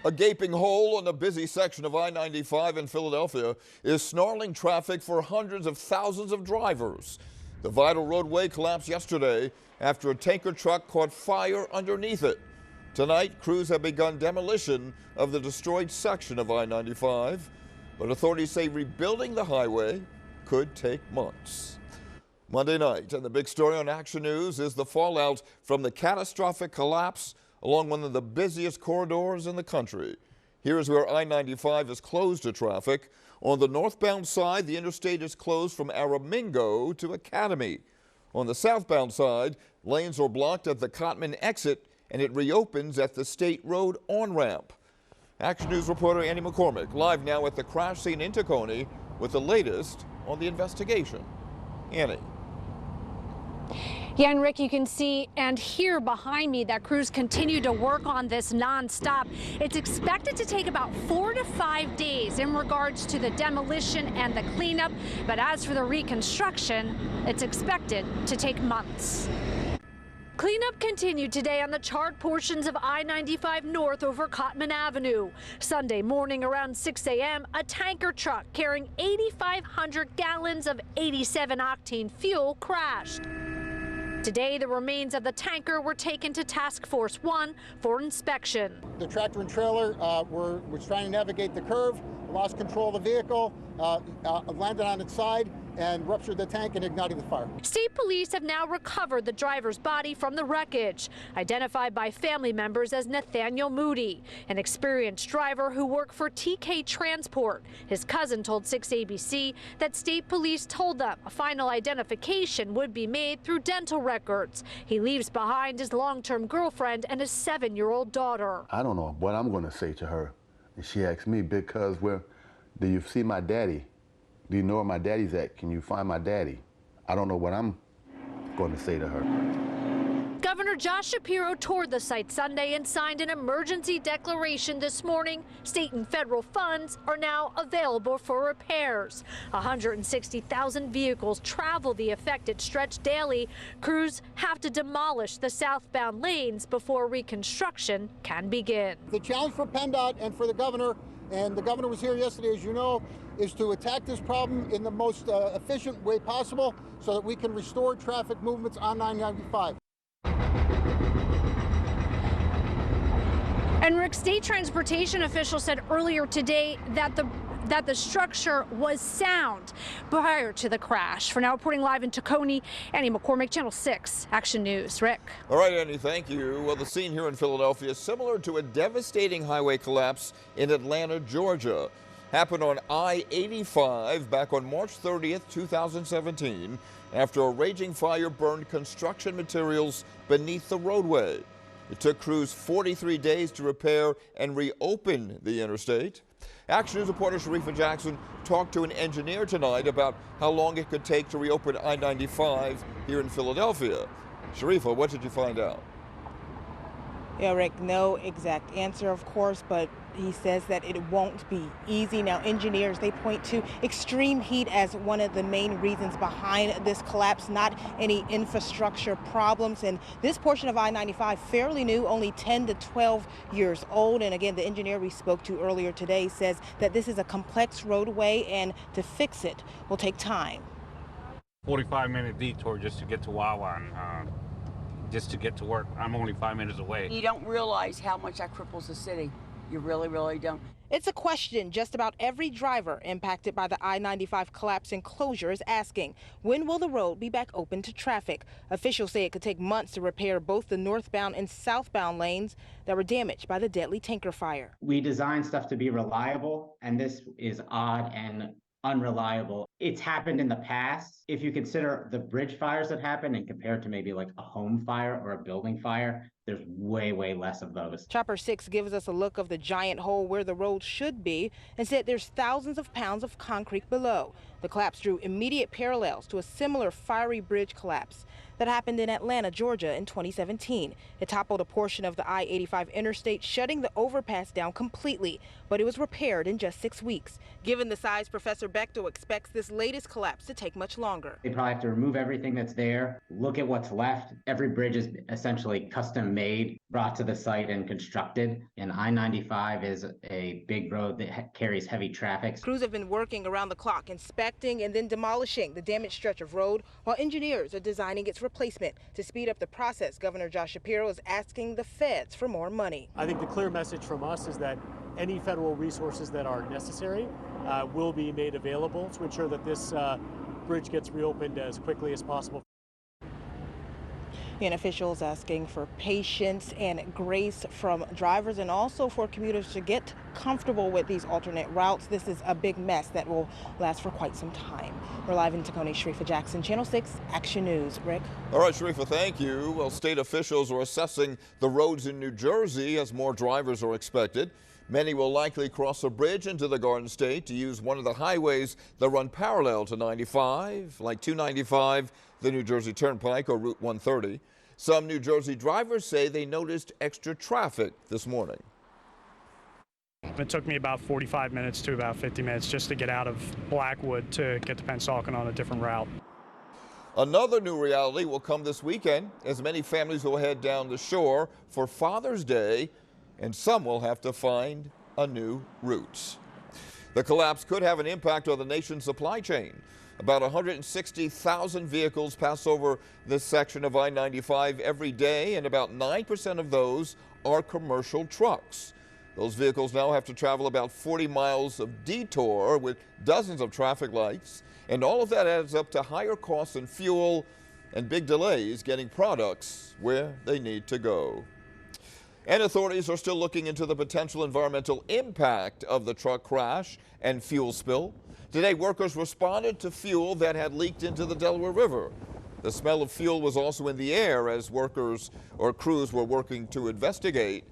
A gaping hole in a busy section of I-95 in Philadelphia is snarling traffic for hundreds of thousands of drivers. The vital roadway collapsed yesterday after a tanker truck caught fire underneath it. Tonight, crews have begun demolition of the destroyed section of I-95, but authorities say rebuilding the highway could take months. Monday night, and the big story on Action News is the fallout from the catastrophic collapse along one of the busiest corridors in the country. Here is where I-95 is closed to traffic. On the northbound side, the interstate is closed from Aramingo to Academy. On the southbound side, lanes are blocked at the Cotman exit, and it reopens at the State Road on-ramp. Action News reporter Annie McCormick live now at the crash scene in Tacony with the latest on the investigation. Annie. Yeah, and Rick, you can see and hear behind me that crews continue to work on this nonstop. It's expected to take about 4 to 5 days in regards to the demolition and the cleanup. But as for the reconstruction, it's expected to take months. Cleanup continued today on the charred portions of I-95 North over Cotman Avenue. Sunday morning around 6 a.m., a tanker truck carrying 8,500 gallons of 87-octane fuel crashed. Today, the remains of the tanker were taken to Task Force 1 for inspection. The tractor and trailer was trying to navigate the curve, lost control of the vehicle, landed on its side, and ruptured the tank and ignited the fire. State police have now recovered the driver's body from the wreckage, identified by family members as Nathaniel Moody, an experienced driver who worked for TK Transport. His cousin told 6ABC that state police told them a final identification would be made through dental records. He leaves behind his long-term girlfriend and his 7-year-old daughter. I don't know what I'm going to say to her. And she asked me, because, well, do you see my daddy? Do you know where my daddy's at? Can you find my daddy? I don't know what I'm going to say to her. Governor Josh Shapiro toured the site Sunday and signed an emergency declaration this morning. State and federal funds are now available for repairs. 160,000 vehicles travel the affected stretch daily. Crews have to demolish the southbound lanes before reconstruction can begin. The challenge for PennDOT and for the governor, and the governor was here yesterday, as you know, is to attack this problem in the most efficient way possible so that we can restore traffic movements on I-95. And Rick, state transportation officials said earlier today that the structure was sound prior to the crash. For now, reporting live in Tacony, Annie McCormick, Channel 6 Action News. Rick. All right, Annie, thank you. Well, the scene here in Philadelphia is similar to a devastating highway collapse in Atlanta, Georgia. Happened on I-85 back on March 30th, 2017, after a raging fire burned construction materials beneath the roadway. It took crews 43 days to repair and reopen the interstate. Action News reporter Sharifa Jackson talked to an engineer tonight about how long it could take to reopen I-95 here in Philadelphia. Sharifa, what did you find out? Yeah, Rick, no exact answer, of course, but he says that it won't be easy. Now, engineers, they point to extreme heat as one of the main reasons behind this collapse, not any infrastructure problems. And this portion of I-95, fairly new, only 10 to 12 years old. And again, the engineer we spoke to earlier today says that this is a complex roadway, and to fix it will take time. 45-minute detour just to get to Wawa and just to get to work. I'm only 5 minutes away. You don't realize how much that cripples the city. You really, really don't. It's a question just about every driver impacted by the I-95 collapse and closure is asking. When will the road be back open to traffic? Officials say it could take months to repair both the northbound and southbound lanes that were damaged by the deadly tanker fire. We design stuff to be reliable, and this is odd and unreliable. It's happened in the past. If you consider the bridge fires that happened and compare it to maybe like a home fire or a building fire, there's way, way less of those. Chopper 6 gives us a look of the giant hole where the road should be and said there's thousands of pounds of concrete below. The collapse drew immediate parallels to a similar fiery bridge collapse that happened in Atlanta, Georgia in 2017. It toppled a portion of the I-85 interstate, shutting the overpass down completely, but it was repaired in just 6 weeks. Given the size, Professor Bechtel expects this latest collapse to take much longer. They probably have to remove everything that's there, look at what's left. Every bridge is essentially custom made, brought to the site and constructed. And I-95 is a big road that carries heavy traffic. Crews have been working around the clock, inspecting and then demolishing the damaged stretch of road, while engineers are designing its replacement. To speed up the process, Governor Josh Shapiro is asking the feds for more money. I think the clear message from us is that any federal resources that are necessary will be made available to ensure that this bridge gets reopened as quickly as possible. And officials asking for patience and grace from drivers and also for commuters to get comfortable with these alternate routes. This is a big mess that will last for quite some time. We're live in Tacony. Sharifa Jackson, Channel 6 Action News. Rick? All right, Sharifa, thank you. Well, state officials are assessing the roads in New Jersey as more drivers are expected. Many will likely cross a bridge into the Garden State to use one of the highways that run parallel to 95, like 295, the New Jersey Turnpike, or Route 130. Some New Jersey drivers say they noticed extra traffic this morning. It took me about 45 minutes to about 50 minutes just to get out of Blackwood to get to Pennsauken on a different route. Another new reality will come this weekend as many families will head down the shore for Father's Day, and some will have to find a new route. The collapse could have an impact on the nation's supply chain. About 160,000 vehicles pass over this section of I-95 every day, and about 9% of those are commercial trucks. Those vehicles now have to travel about 40 miles of detour with dozens of traffic lights, and all of that adds up to higher costs in fuel and big delays getting products where they need to go. And authorities are still looking into the potential environmental impact of the truck crash and fuel spill. Today, workers responded to fuel that had leaked into the Delaware River. The smell of fuel was also in the air as workers or crews were working to investigate.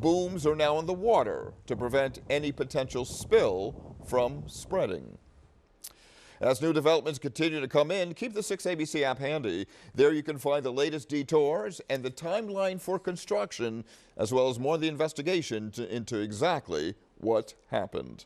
Booms are now in the water to prevent any potential spill from spreading. As new developments continue to come in, keep the 6ABC app handy. There you can find the latest detours and the timeline for construction, as well as more of the investigation into exactly what happened.